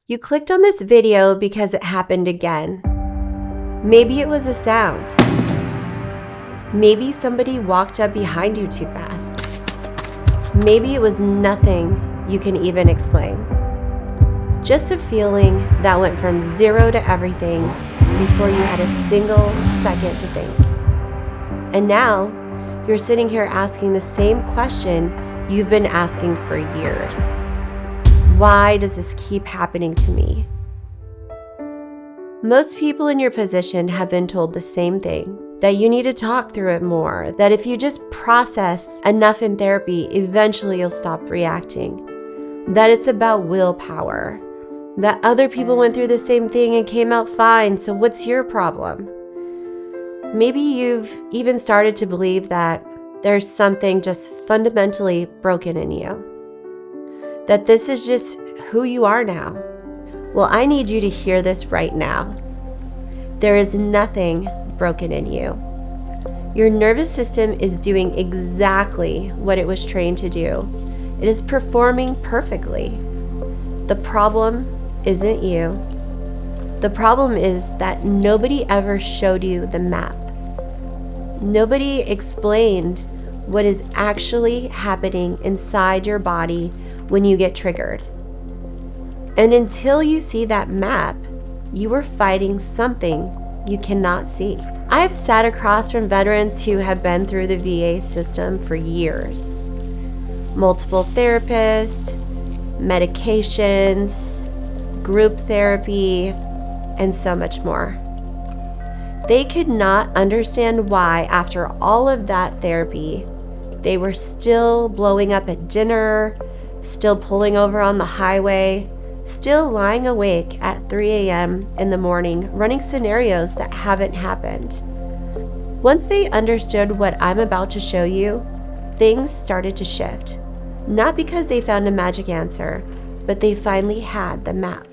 You clicked on this video because it happened again. Maybe it was a sound. Maybe somebody walked up behind you too fast. Maybe it was nothing you can even explain. Just a feeling that went from zero to everything before you had a single second to think. And now, you're sitting here asking the same question you've been asking for years. Why does this keep happening to me? Most people in your position have been told the same thing, that you need to talk through it more, that if you just process enough in therapy, eventually you'll stop reacting, that it's about willpower, that other people went through the same thing and came out fine, so what's your problem? Maybe you've even started to believe that there's something just fundamentally broken in you, that this is just who you are now. Well, I need you to hear this right now. There is nothing broken in you. Your nervous system is doing exactly what it was trained to do. It is performing perfectly. The problem isn't you. The problem is that nobody ever showed you the map. Nobody explained what is actually happening inside your body when you get triggered. And until you see that map, you are fighting something you cannot see. I have sat across from veterans who have been through the VA system for years. Multiple therapists, medications, group therapy, and so much more. They could not understand why, after all of that therapy, they were still blowing up at dinner, still pulling over on the highway, still lying awake at 3 a.m. in the morning, running scenarios that haven't happened. Once they understood what I'm about to show you, things started to shift. Not because they found a magic answer, but they finally had the map.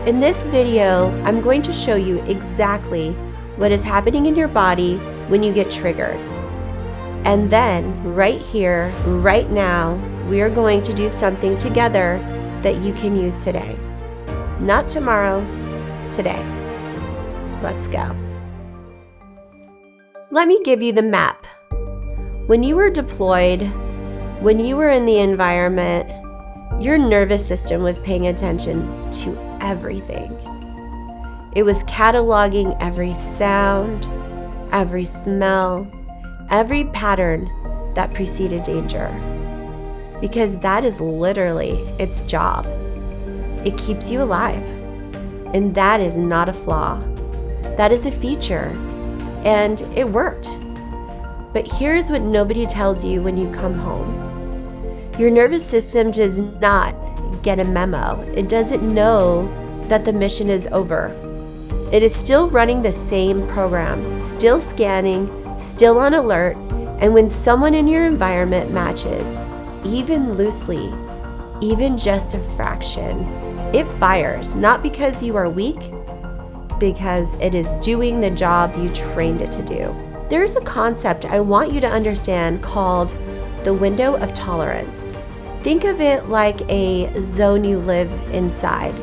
In this video, I'm going to show you exactly what is happening in your body when you get triggered. And then, right here, right now, we are going to do something together that you can use today. Not tomorrow, today. Let's go. Let me give you the map. When you were deployed, when you were in the environment, your nervous system was paying attention to everything. It was cataloging every sound, every smell, every pattern that preceded danger. Because that is literally its job. It keeps you alive. And that is not a flaw. That is a feature. And it worked. But here's what nobody tells you when you come home. Your nervous system does not get a memo. It doesn't know that the mission is over. It is still running the same program, still scanning, still on alert, and when someone in your environment matches, even loosely, even just a fraction, it fires, not because you are weak, because it is doing the job you trained it to do. There's a concept I want you to understand called the window of tolerance. Think of it like a zone you live inside.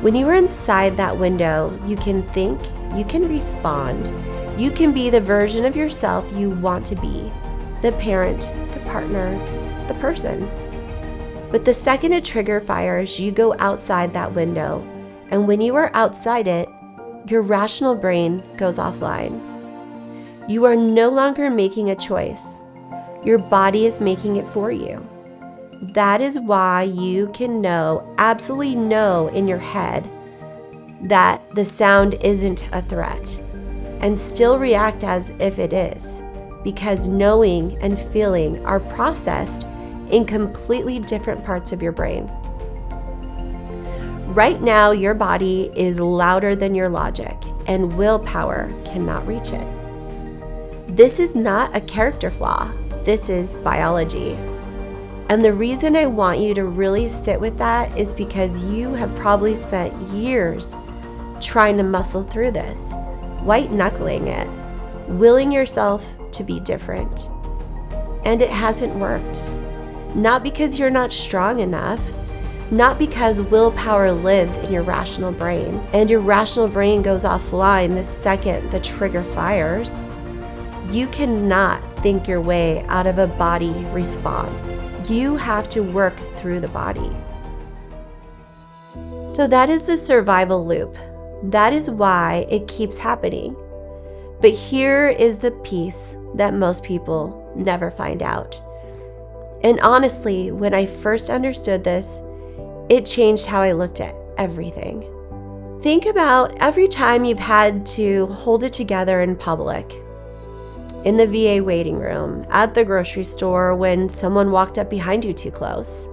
When you are inside that window, you can think, you can respond, you can be the version of yourself you want to be, the parent, the partner, the person. But the second a trigger fires, you go outside that window. And when you are outside it, your rational brain goes offline. You are no longer making a choice. Your body is making it for you. That is why you can know, absolutely know in your head that the sound isn't a threat and still react as if it is, because knowing and feeling are processed in completely different parts of your brain. Right now, your body is louder than your logic, and willpower cannot reach it. This is not a character flaw. This is biology. And the reason I want you to really sit with that is because you have probably spent years trying to muscle through this, white-knuckling it, willing yourself to be different. And it hasn't worked. Not because you're not strong enough, Not because willpower lives in your rational brain, and your rational brain goes offline the second the trigger fires. You cannot think your way out of a body response. You have to work through the body. So that is the survival loop. That is why it keeps happening. But here is the piece that most people never find out. And honestly, when I first understood this, it changed how I looked at everything. Think about every time you've had to hold it together in public. In the VA waiting room, at the grocery store when someone walked up behind you too close,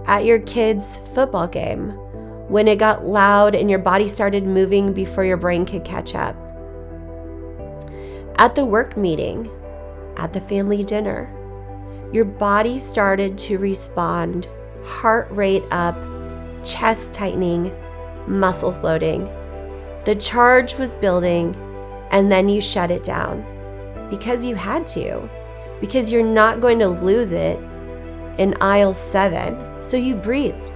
at your kid's football game, when it got loud and your body started moving before your brain could catch up, at the work meeting, at the family dinner. Your body started to respond, heart rate up, chest tightening, muscles loading. The charge was building, and then you shut it down because you had to, because you're not going to lose it in aisle 7. So you breathed,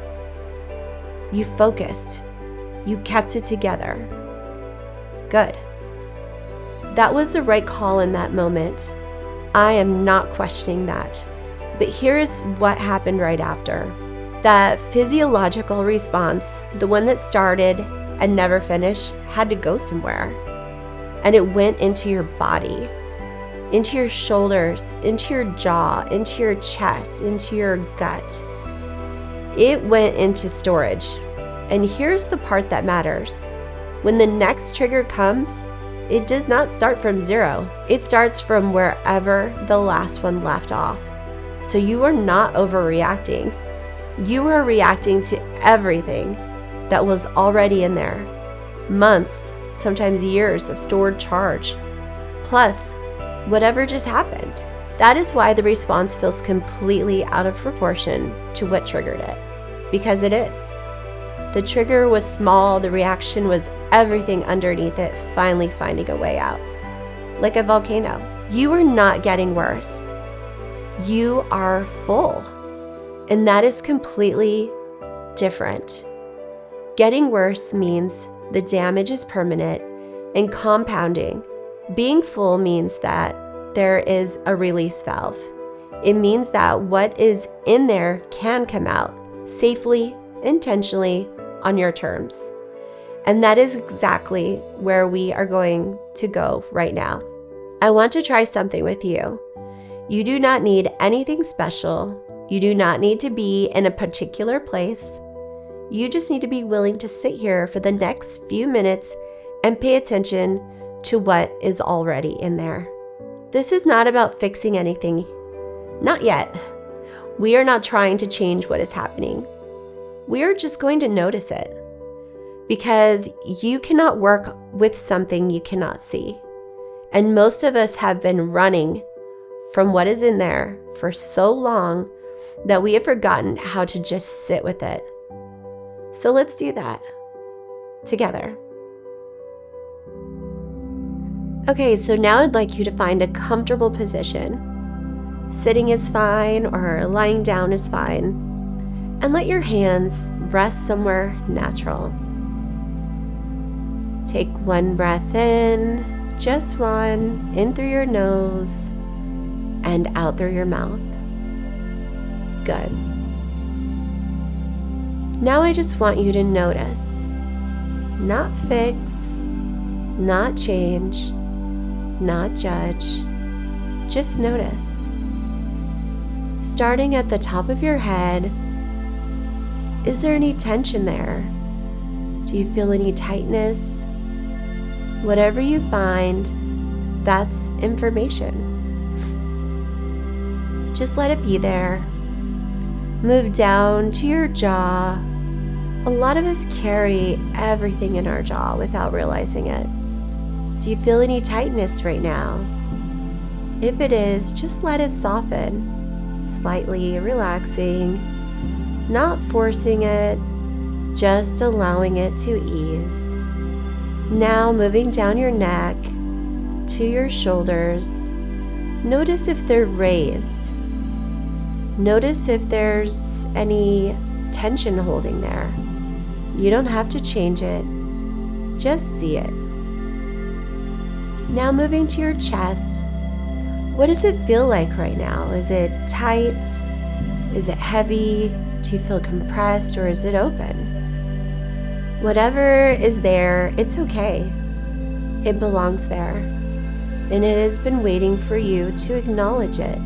you focused, you kept it together. Good. That was the right call in that moment. I am not questioning that. But here's what happened right after. That physiological response, the one that started and never finished, had to go somewhere. And it went into your body, into your shoulders, into your jaw, into your chest, into your gut. It went into storage. And here's the part that matters. When the next trigger comes, it does not start from 0. It starts from wherever the last one left off. So you are not overreacting. You are reacting to everything that was already in there. Months, sometimes years of stored charge, plus whatever just happened. That is why the response feels completely out of proportion to what triggered it. Because it is. The trigger was small, the reaction was everything underneath it finally finding a way out. Like a volcano. You are not getting worse. You are full. And that is completely different. Getting worse means the damage is permanent and compounding. Being full means that there is a release valve. It means that what is in there can come out safely, intentionally, on your terms. And that is exactly where we are going to go right now. I want to try something with you. You do not need anything special. You do not need to be in a particular place. You just need to be willing to sit here for the next few minutes and pay attention to what is already in there. This is not about fixing anything. Not yet. We are not trying to change what is happening. We are just going to notice it. Because you cannot work with something you cannot see. And most of us have been running from what is in there for so long that we have forgotten how to just sit with it. So let's do that together. Okay, so now I'd like you to find a comfortable position. Sitting is fine or lying down is fine. And let your hands rest somewhere natural. Take one breath in, just one, in through your nose and out through your mouth. Good. Now I just want you to notice, not fix, not change, not judge, just notice. Starting at the top of your head, is there any tension there? Do you feel any tightness? Whatever you find, that's information. Just let it be there. Move down to your jaw. A lot of us carry everything in our jaw without realizing it. Do you feel any tightness right now? If it is, just let it soften, slightly relaxing, not forcing it, just allowing it to ease. Now moving down your neck to your shoulders. Notice if they're raised. Notice if there's any tension holding there. You don't have to change it. Just see it. Now moving to your chest. What does it feel like right now? Is it tight? Is it heavy? Do you feel compressed, or is it open? Whatever is there, it's okay. It belongs there. And it has been waiting for you to acknowledge it.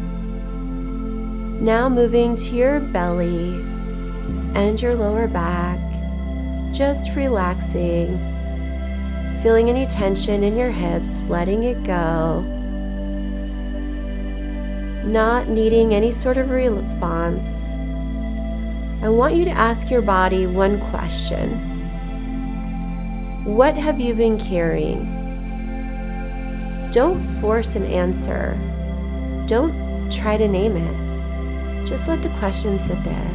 Now moving to your belly and your lower back, just relaxing, feeling any tension in your hips, letting it go, not needing any sort of response. I want you to ask your body one question. What have you been carrying? Don't force an answer. Don't try to name it. Just let the question sit there.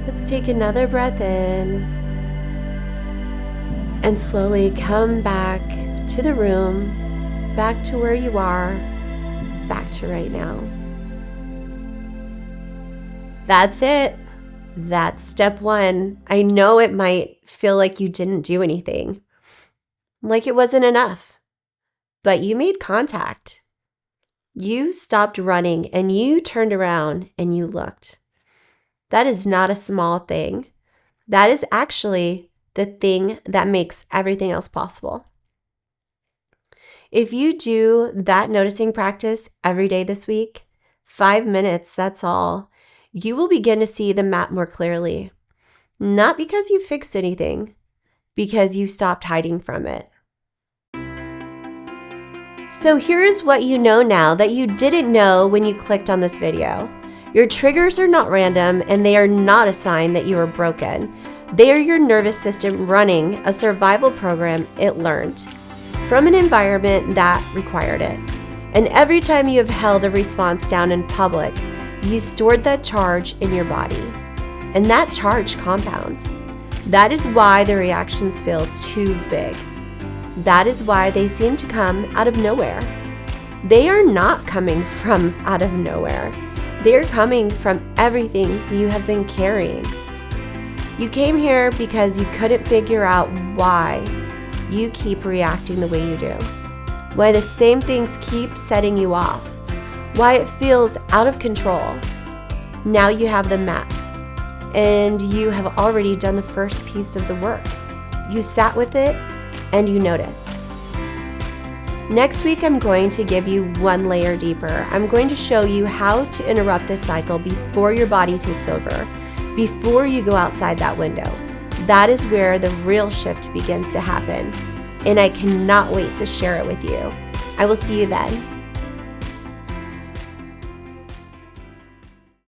Let's take another breath in and slowly come back to the room, back to where you are, back to right now. That's it. That's step 1. I know it might feel like you didn't do anything, like it wasn't enough, but you made contact. You stopped running and you turned around and you looked. That is not a small thing. That is actually the thing that makes everything else possible. If you do that noticing practice every day this week, 5 minutes, that's all, you will begin to see the map more clearly. Not because you fixed anything, because you stopped hiding from it. So here's what you know now that you didn't know when you clicked on this video. Your triggers are not random, and they are not a sign that you are broken. They are your nervous system running a survival program it learned from an environment that required it. And every time you have held a response down in public, you stored that charge in your body. And that charge compounds. That is why the reactions feel too big. That is why they seem to come out of nowhere. They are not coming from out of nowhere. They are coming from everything you have been carrying. You came here because you couldn't figure out why you keep reacting the way you do. Why the same things keep setting you off. Why it feels out of control. Now you have the map. And you have already done the first piece of the work. You sat with it and you noticed. Next week, I'm going to give you one layer deeper. I'm going to show you how to interrupt this cycle before your body takes over, before you go outside that window. That is where the real shift begins to happen. And I cannot wait to share it with you. I will see you then.